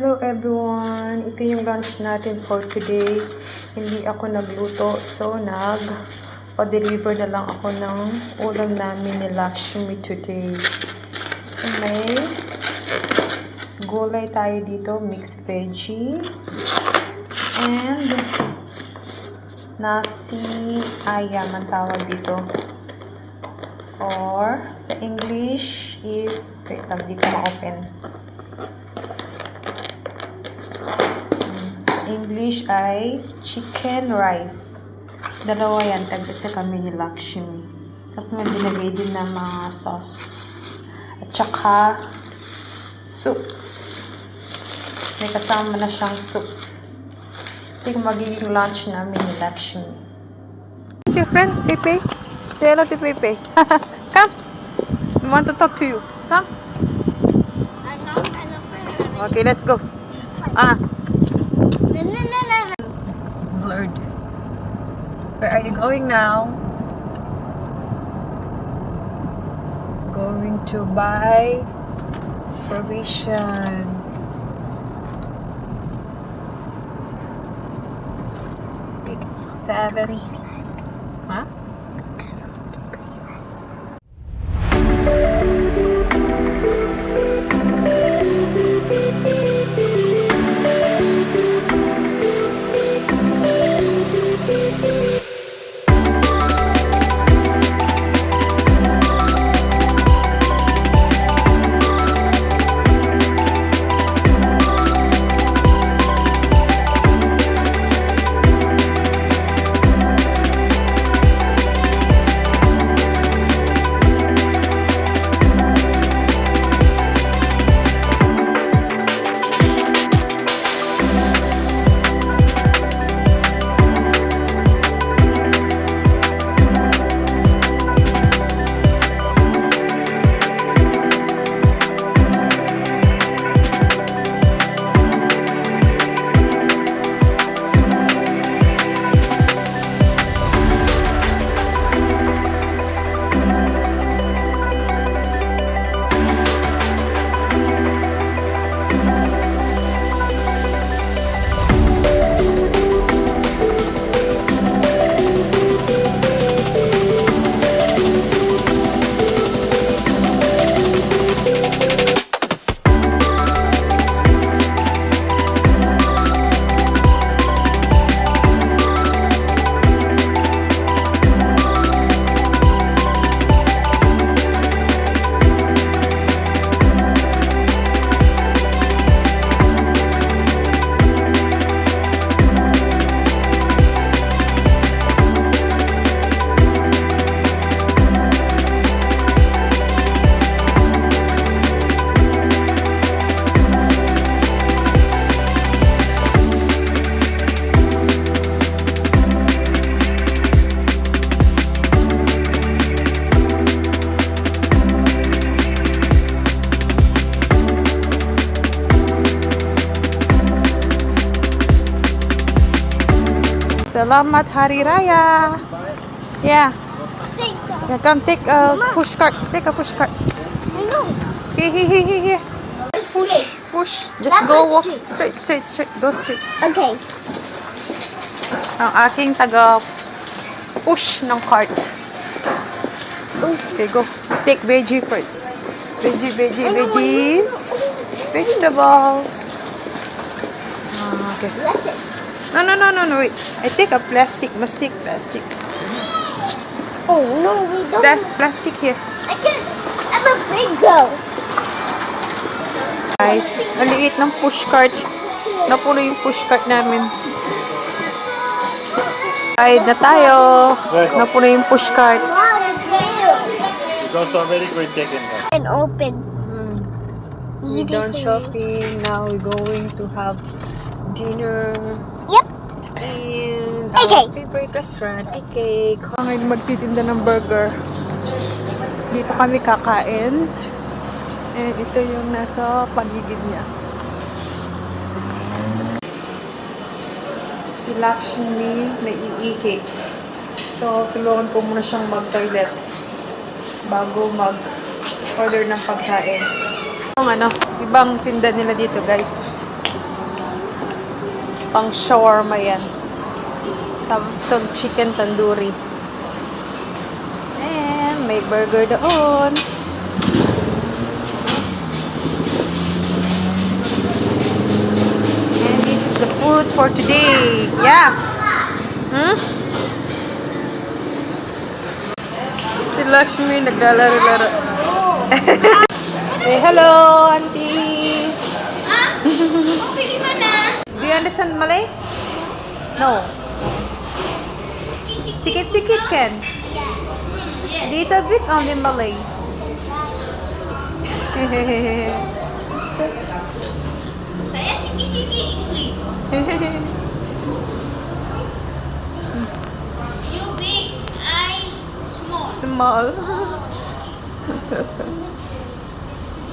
Hello everyone! Ito yung lunch natin for today. Hindi ako nagluto, so nag-deliver na lang ako ng ulam namin ni Lakshmi today. So may gulay tayo dito, mixed veggie, and nasi ayam ang tawag dito. Or sa English is, wait lang, di ko ma-open. English ay chicken rice. Dalawa yan, tagdasa kami ni Lakshmi. Tapos may binagay din ng mga sauce. At saka soup. May kasama na siyang soup. Ito yung magiging lunch namin ni Lakshmi. Is your friend, Pepe? Say hello to Pepe. Come. We want to talk to you. Come. Okay, let's go. Blurred. Where are you going now? Going to buy provision. It's 7. Huh? Selamat Hari Raya. Yeah. Yeah, come take a push cart. Take a push cart. I know. Here. Push. Just go walk straight. Go straight. Okay. Ang aking push ng cart. Okay, go. Take veggie first. Veggies. Vegetables. Okay. No, wait. I take a plastic. Oh no, we don't. That plastic here. I can't. I'm a big girl. Guys, maliit ng push cart. Napuno yung push cart namin. Ay, na tayo. Napuno yung push cart. Wow, it's real. Those are very good taken there. And open. We're Easy done for shopping. Now we're going to have dinner. Yep. And Okay. our favorite restaurant, IK. Ngayon magtitinda ng burger. Dito kami kakain. And ito yung nasa paligid niya. Si Lakshmi naiihi. So, tulungan ko muna siyang mag-toilet bago mag-order ng pagkain. Ang ibang tinda nila dito, guys. Pang shawarma yan. Tapos itong chicken tandoori. And may burger doon. And this is the food for today. Yeah. Hmm? Si Lakshmi naglalaro-laro. Hey, hello, auntie. Do you understand Malay? No. Sikit-sikit kan? Little bit only Malay. Saya sikit-sikit English. You big, I small. Small.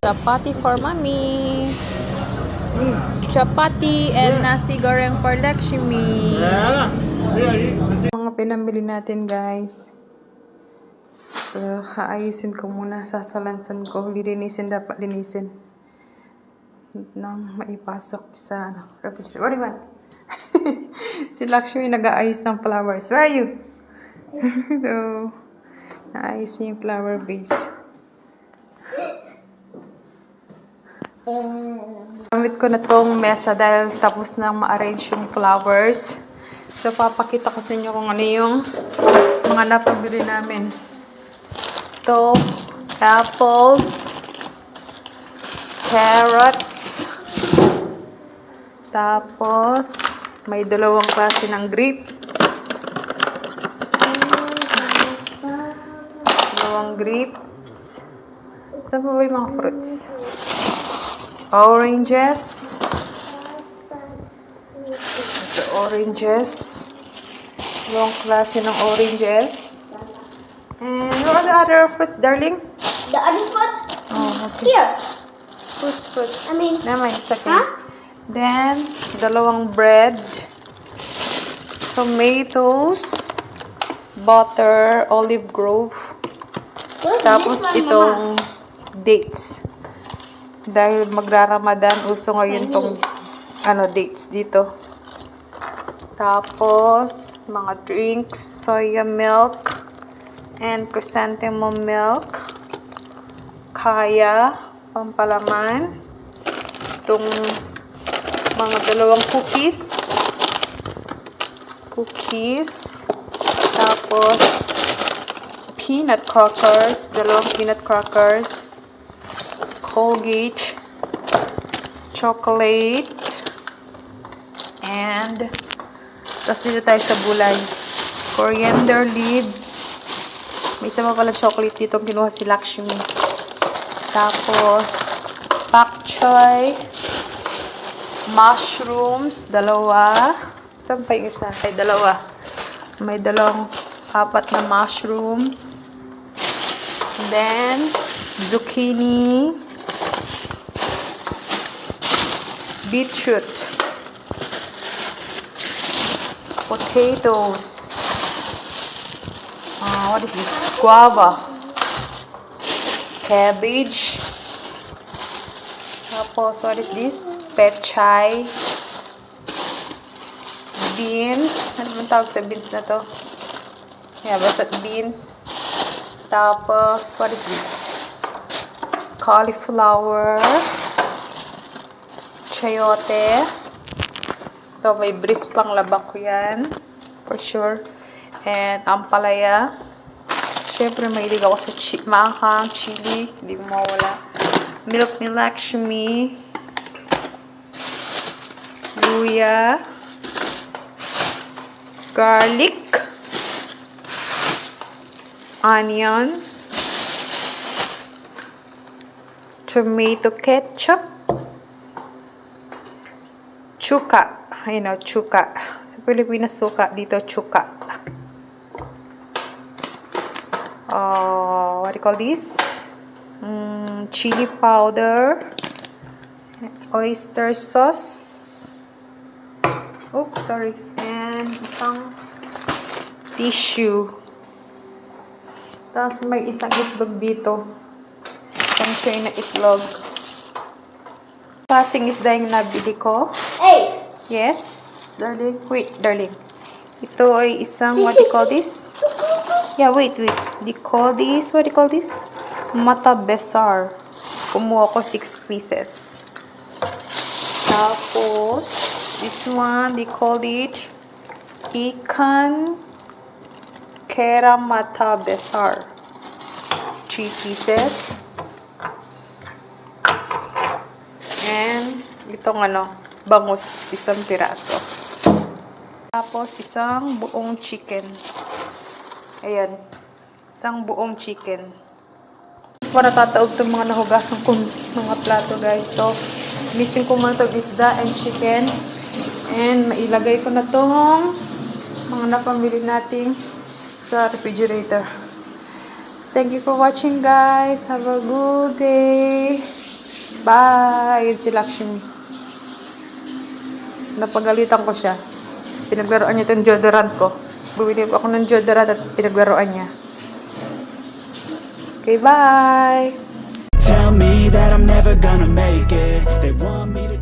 Chapati for mommy. Chapati and nasi goreng for Lakshmi. Mga pinamili natin, guys. So, haayusin ko muna. Sasalansan ko. Lilinisin, dapat linisin. Nang maipasok sa refrigerator. What do you want? Si Lakshmi nag-aayos ng flowers. Where are you? So, naayos niya yung flower vase. Gamit ko na tong mesa dahil tapos na ma-arrange yung flowers. So, papakita ko sa inyo kung ano yung mga napabili namin. Ito, apples, carrots, tapos, may dalawang klase ng grapes. Dalawang grapes. Saan pa ba yung mga fruits? Oranges. The oranges. Dalawang klase ng oranges. And what are the other fruits, darling? The other foot? Oh, okay. Here. Fruits. I mean, Never mind, it's okay. huh? Then, dalawang bread, tomatoes, butter, olive grove, Where's tapos this one, itong dates. Dahil magra-Ramadan, uso ngayon tong dates dito. Tapos, mga drinks, soya milk, and chrysanthemum milk, kaya, pampalaman, itong mga dalawang cookies, tapos peanut crackers, dalawang peanut crackers, Colgate, chocolate, and tapos dito tayo sa gulay, coriander leaves, may isa pa pala chocolate dito kinuha si Lakshmi, tapos pak choy, mushrooms, dalawa. Saan pa yung isa? Ay, dalawa. May apat na mushrooms. And then, zucchini, beetroot, potatoes, what is this? Guava, cabbage, tapos, what is this? Pechay, beans, ano man tawag sa beans na to? Yeah, basta beans. Tapos, what is this? Cauliflower, chayote. Ito, may bris pang labak ko yan, for sure. And ampalaya. Siyempre, mahilig ako sa maanghang, chili, hindi mo mawala. Milk ni Lakshmi. Luya, garlic, onions, tomato ketchup, chuka. Chuka. Sa Pilipinas, suka. Dito, chuka. What do you call this? Chili powder, oyster sauce. Oops, sorry. And isang tissue. Tapos may isang itlog dito. Isang tray na itlog. Klaseng isda yung nabili ko. Hey, Yes. darling. Wait, darling. Ito ay isang, what do you call this? Yeah, wait. They call this, what do you call this? Mata besar. Kumuha ko 6 pieces. Tapos, this one, they called it ikan kera mata besar. 3 pieces. And, itong bangus, isang piraso. Tapos, isang buong chicken. Ayan. Isang buong chicken. Para natataog itong mga nahugasan kong mga plato, guys. So, missing ko muna itong isda and chicken. And, mailagay ko na itong mga napamili natin sa refrigerator. So, thank you for watching, guys. Have a good day. Bye! Yan si Lakshmi. Napagalitan ko siya. Pinaglaruan niya itong deodorant ko. Bumili ako ng deodorant at pinaglaruan niya. Okay, bye! Tell me that I'm never gonna make it. They want me to